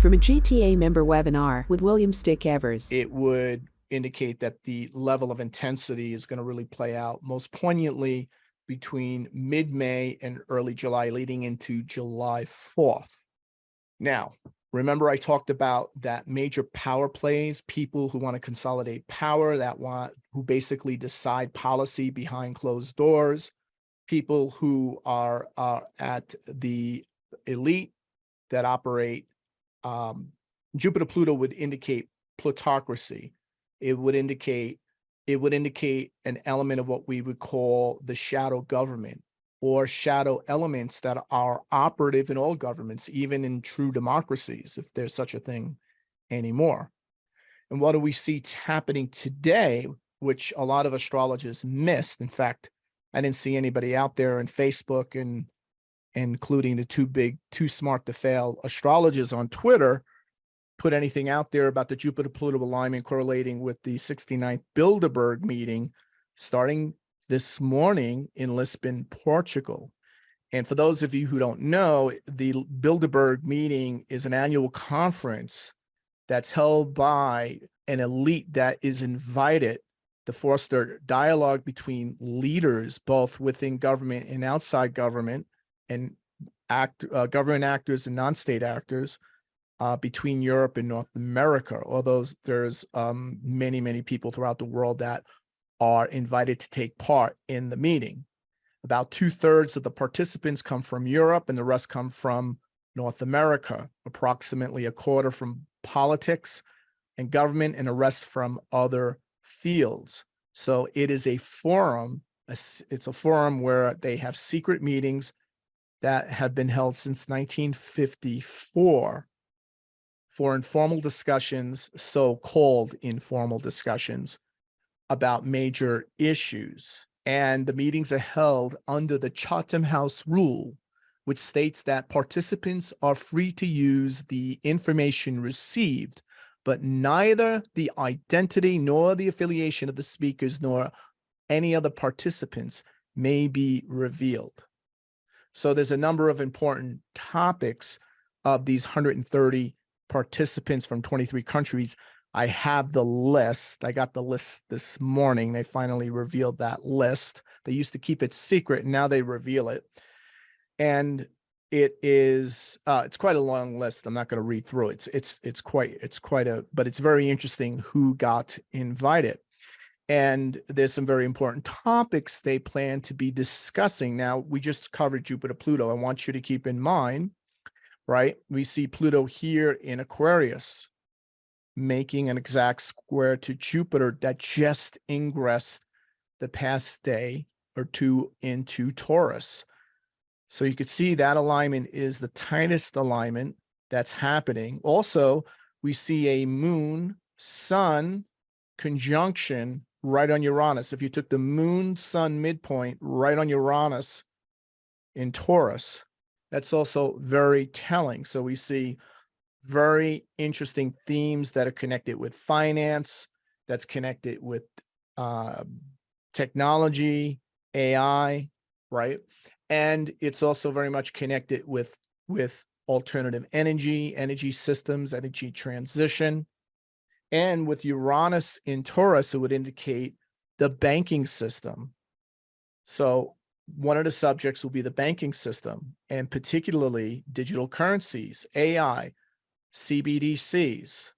from a GTA member webinar with William Stickevers. It would indicate that the level of intensity is going to really play out most poignantly between mid-May and early July, leading into July 4th. Now, remember I talked about that major power plays, people who want to consolidate power, who basically decide policy behind closed doors, people who are at the elite that operate. Jupiter-Pluto would indicate plutocracy. It would indicate an element of what we would call the shadow government, or shadow elements that are operative in all governments, even in true democracies, if there's such a thing anymore. And what do we see happening today, which a lot of astrologers missed? In fact, I didn't see anybody out there on Facebook, and including the too smart to fail astrologers on Twitter, put anything out there about the Jupiter-Pluto alignment correlating with the 69th Bilderberg meeting starting this morning in Lisbon, Portugal. And for those of you who don't know, the Bilderberg meeting is an annual conference that's held by an elite that is invited to foster dialogue between leaders, both within government and outside government, and government actors and non-state actors, between Europe and North America, although there's many, many people throughout the world that are invited to take part in the meeting. About 2/3 of the participants come from Europe and the rest come from North America, approximately 1/4 from politics and government, and the rest from other fields. So it is a forum, it's a forum where they have secret meetings that have been held since 1954 for informal discussions, so-called informal discussions about major issues. And the meetings are held under the Chatham House rule, which states that participants are free to use the information received, but neither the identity nor the affiliation of the speakers nor any other participants may be revealed. So there's a number of important topics of these 130 participants from 23 countries. I have the list. I got the list this morning. They finally revealed that list. They used to keep it secret, and now they reveal it. And it is it's quite a long list. I'm not going to read through it. But it's very interesting who got invited. And there's some very important topics they plan to be discussing. Now, we just covered Jupiter-Pluto. I want you to keep in mind, right? We see Pluto here in Aquarius, making an exact square to Jupiter that just ingressed the past day or two into Taurus. So you could see that alignment is the tightest alignment that's happening. Also, we see a moon-sun conjunction right on Uranus. If you took the moon-sun midpoint right on Uranus in Taurus, that's also very telling. So we see very interesting themes that are connected with finance, that's connected with technology, AI, right? And it's also very much connected with alternative energy systems, energy transition. And with Uranus in Taurus, it would indicate the banking system. So one of the subjects will be the banking system, and particularly digital currencies, AI, CBDCs,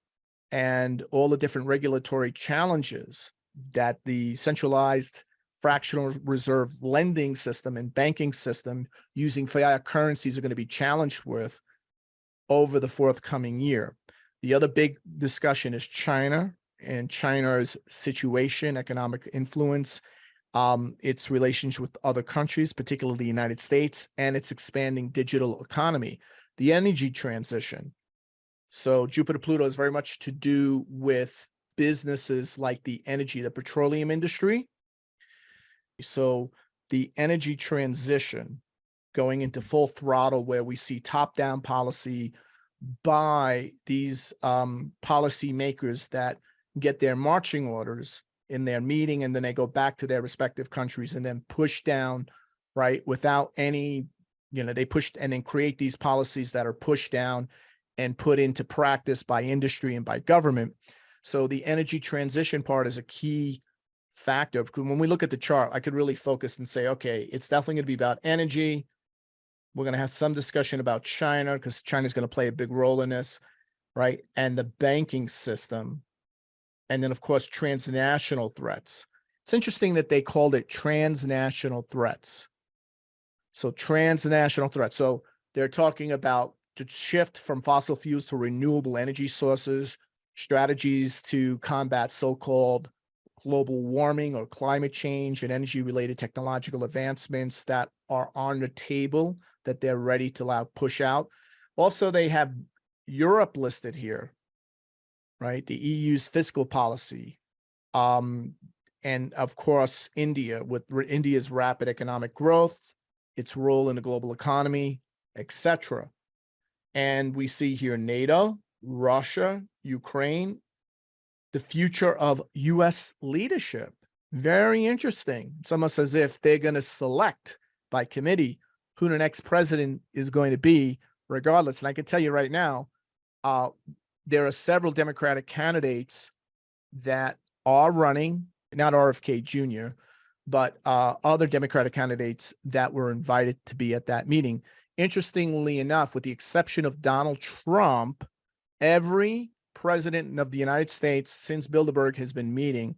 and all the different regulatory challenges that the centralized fractional reserve lending system and banking system using fiat currencies are going to be challenged with over the forthcoming year. The other big discussion is China and China's situation, economic influence, its relations with other countries, particularly the United States, and its expanding digital economy, the energy transition. So Jupiter-Pluto is very much to do with businesses like the petroleum industry. So the energy transition going into full throttle, where we see top-down policy by these policy makers that get their marching orders in their meeting, and then they go back to their respective countries and then push down, right, without any, they push and then create these policies that are pushed down and put into practice by industry and by government. So the energy transition part is a key factor. Because when we look at the chart, I could really focus and say, okay, it's definitely going to be about energy. We're going to have some discussion about China, because China's going to play a big role in this, right? And the banking system. And then, of course, transnational threats. It's interesting that they called it transnational threats. So transnational threats. So they're talking about the shift from fossil fuels to renewable energy sources, strategies to combat so-called global warming or climate change, and energy-related technological advancements that are on the table that they're ready to push out. Also, they have Europe listed here, right? The EU's fiscal policy. And of course, India, with India's rapid economic growth, its role in the global economy, etc. And we see here NATO, Russia, Ukraine, the future of US leadership. Very interesting. It's almost as if they're going to select by committee who the next president is going to be, regardless. And I can tell you right now, there are several Democratic candidates that are running, not RFK Jr., but other Democratic candidates that were invited to be at that meeting. Interestingly enough, with the exception of Donald Trump, every president of the United States since Bilderberg has been meeting,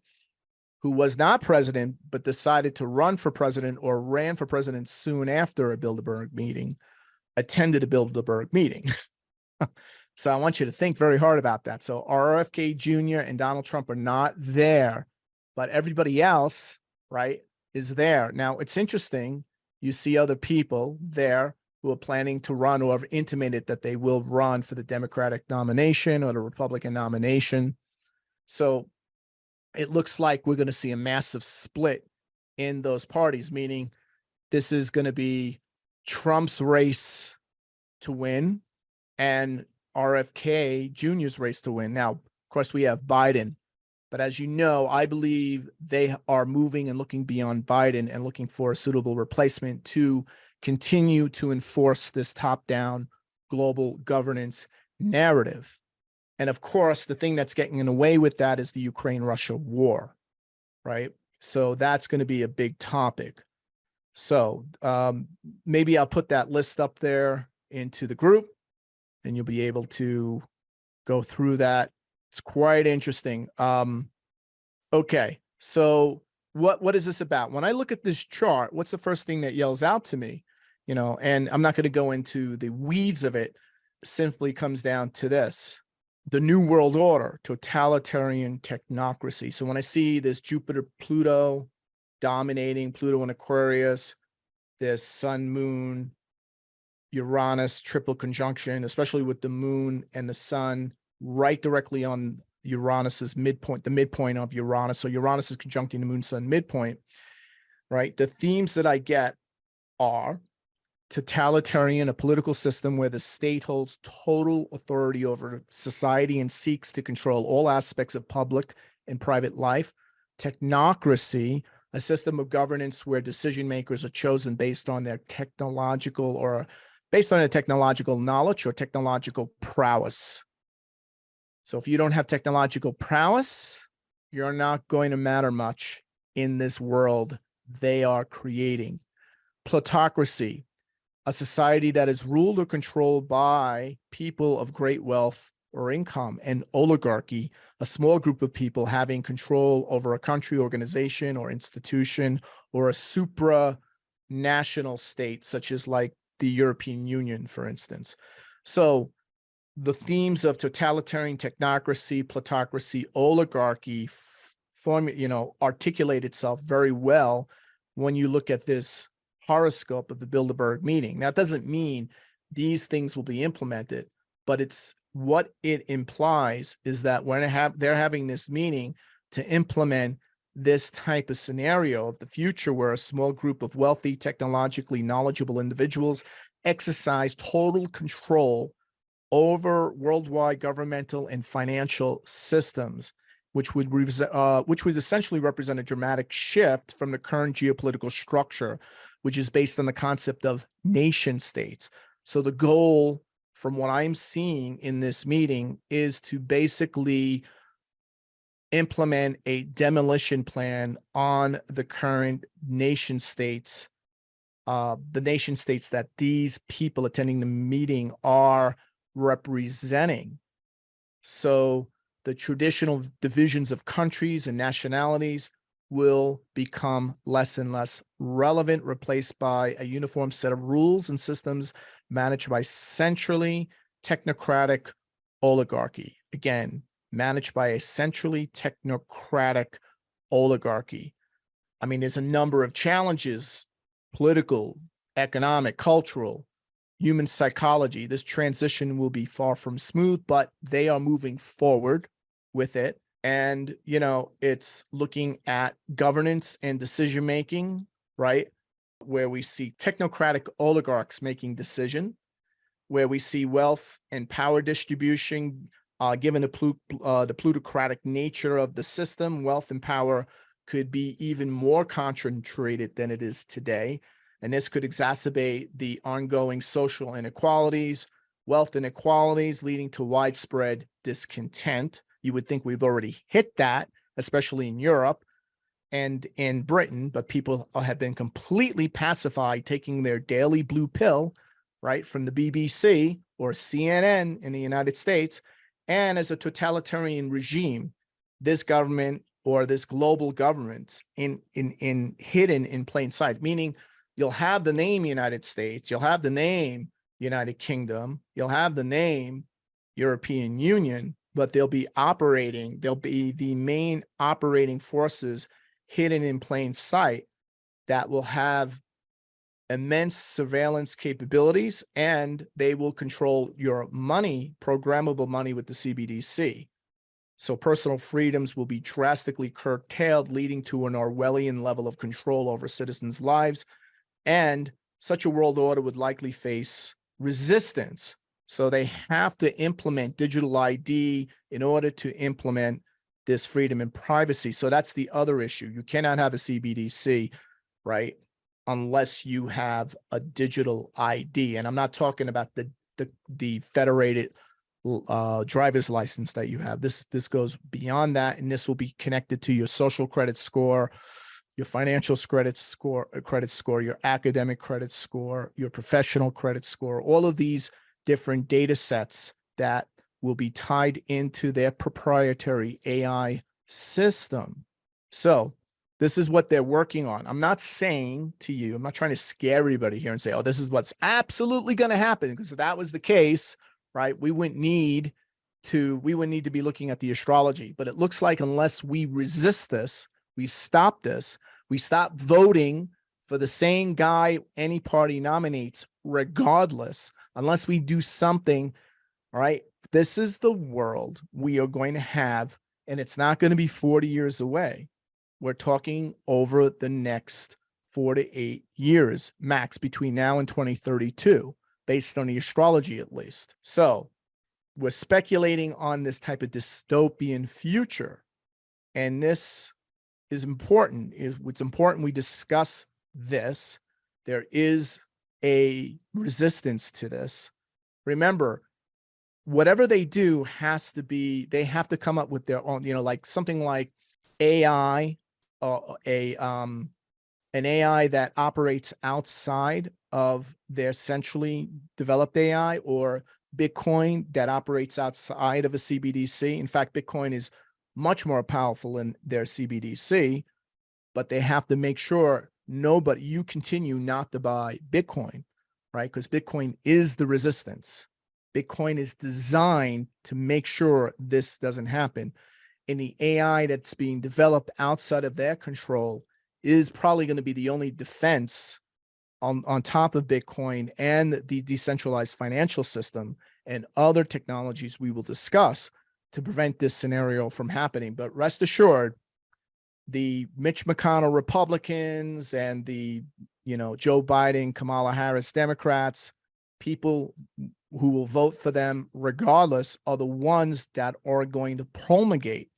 who was not president, but decided to run for president or ran for president soon after a Bilderberg meeting, attended a Bilderberg meeting. So I want you to think very hard about that. So RFK Jr. and Donald Trump are not there, but everybody else, right, is there. Now, it's interesting. You see other people there who are planning to run or have intimated that they will run for the Democratic nomination or the Republican nomination. So it looks like we're going to see a massive split in those parties, meaning this is going to be Trump's race to win and RFK Jr.'s race to win. Now, of course, we have Biden, but as you know, I believe they are moving and looking beyond Biden and looking for a suitable replacement to continue to enforce this top-down global governance narrative. And of course, the thing that's getting in the way with that is the Ukraine-Russia war, right? So that's going to be a big topic. So maybe I'll put that list up there into the group, and you'll be able to go through that. It's quite interesting. Okay, so what is this about? When I look at this chart, what's the first thing that yells out to me? You know, and I'm not going to go into the weeds of it. Simply comes down to this: the New World Order, totalitarian technocracy. So when I see this Jupiter-Pluto dominating, Pluto in Aquarius, this Sun, Moon, Uranus triple conjunction, especially with the Moon and the Sun right directly on Uranus's midpoint, the midpoint of Uranus. So Uranus is conjuncting the Moon, Sun midpoint, right? The themes that I get are totalitarian, a political system where the state holds total authority over society and seeks to control all aspects of public and private life. Technocracy, a system of governance where decision makers are chosen based on their technological knowledge or technological prowess. So if you don't have technological prowess, you're not going to matter much in this world they are creating. Plutocracy, a society that is ruled or controlled by people of great wealth or income. And oligarchy, a small group of people having control over a country, organization, or institution, or a supranational state, such as like the European Union, for instance. So the themes of totalitarian, technocracy, plutocracy, oligarchy articulate itself very well when you look at this horoscope of the Bilderberg meeting. Now, it doesn't mean these things will be implemented, but it's what it implies is that when they're having this meeting to implement this type of scenario of the future where a small group of wealthy, technologically knowledgeable individuals exercise total control over worldwide governmental and financial systems, which would essentially represent a dramatic shift from the current geopolitical structure, which is based on the concept of nation states. So the goal from what I'm seeing in this meeting, is to basically implement a demolition plan on the current nation states, the nation states that these people attending the meeting are representing. So the traditional divisions of countries and nationalities will become less and less relevant, replaced by a uniform set of rules and systems managed by centrally technocratic oligarchy. Again, managed by a centrally technocratic oligarchy. I mean, there's a number of challenges: political, economic, cultural, human psychology. This transition will be far from smooth, but they are moving forward with it. And, you know, it's looking at governance and decision-making, right? Where we see technocratic oligarchs making decision, where we see wealth and power distribution, given the plutocratic nature of the system, wealth and power could be even more concentrated than it is today. And this could exacerbate the ongoing social inequalities, wealth inequalities, leading to widespread discontent. You would think we've already hit that, especially in Europe and in Britain, but people have been completely pacified, taking their daily blue pill, right, from the BBC or CNN in the United States. And as a totalitarian regime, this government or this global government in hidden in plain sight, meaning you'll have the name United States, you'll have the name United Kingdom, you'll have the name European Union, but they'll be the main operating forces hidden in plain sight that will have immense surveillance capabilities, and they will control your money, programmable money, with the CBDC. So personal freedoms will be drastically curtailed, leading to an Orwellian level of control over citizens' lives. And such a world order would likely face resistance. So they have to implement digital ID in order to implement this freedom and privacy. So that's the other issue. You cannot have a CBDC, right, unless you have a digital ID. And I'm not talking about the federated driver's license that you have. This goes beyond that, and this will be connected to your social credit score, your financial credit score, your academic credit score, your professional credit score, all of these different data sets that will be tied into their proprietary AI system. So this is what they're working on. I'm not saying to you, I'm not trying to scare everybody here and say, oh, this is what's absolutely going to happen, because if that was the case, right, we wouldn't need to be looking at the astrology. But it looks like unless we resist this, we stop this, we stop voting for the same guy any party nominates, regardless, unless we do something, all right, this is the world we are going to have, and it's not going to be 40 years away. We're talking over the next 4 to 8 years, max, between now and 2032, based on the astrology at least. So we're speculating on this type of dystopian future. And this is important. It's important we discuss this. There is a resistance to this. Remember, whatever they do has to be, they have to come up with their own, you know, like something like AI, an AI that operates outside of their centrally developed AI, or Bitcoin that operates outside of a CBDC. In fact, Bitcoin is much more powerful than their CBDC, but they have to make sure you continue not to buy Bitcoin, right? Because Bitcoin is the resistance. Bitcoin is designed to make sure this doesn't happen. And the AI that's being developed outside of their control is probably going to be the only defense on top of Bitcoin and the decentralized financial system and other technologies we will discuss to prevent this scenario from happening. But rest assured, the Mitch McConnell Republicans and the, you know, Joe Biden, Kamala Harris Democrats, people who will vote for them regardless, are the ones that are going to promulgate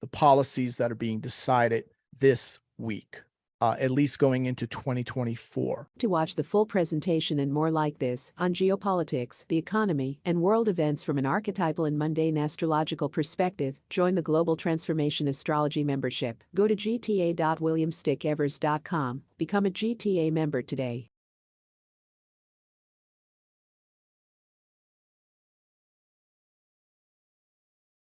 the policies that are being decided this week. at least going into 2024. To watch the full presentation and more like this on geopolitics, the economy, and world events from an archetypal and mundane astrological perspective, join the Global Transformation Astrology membership. Go to gta.williamstickevers.com, become a GTA member today.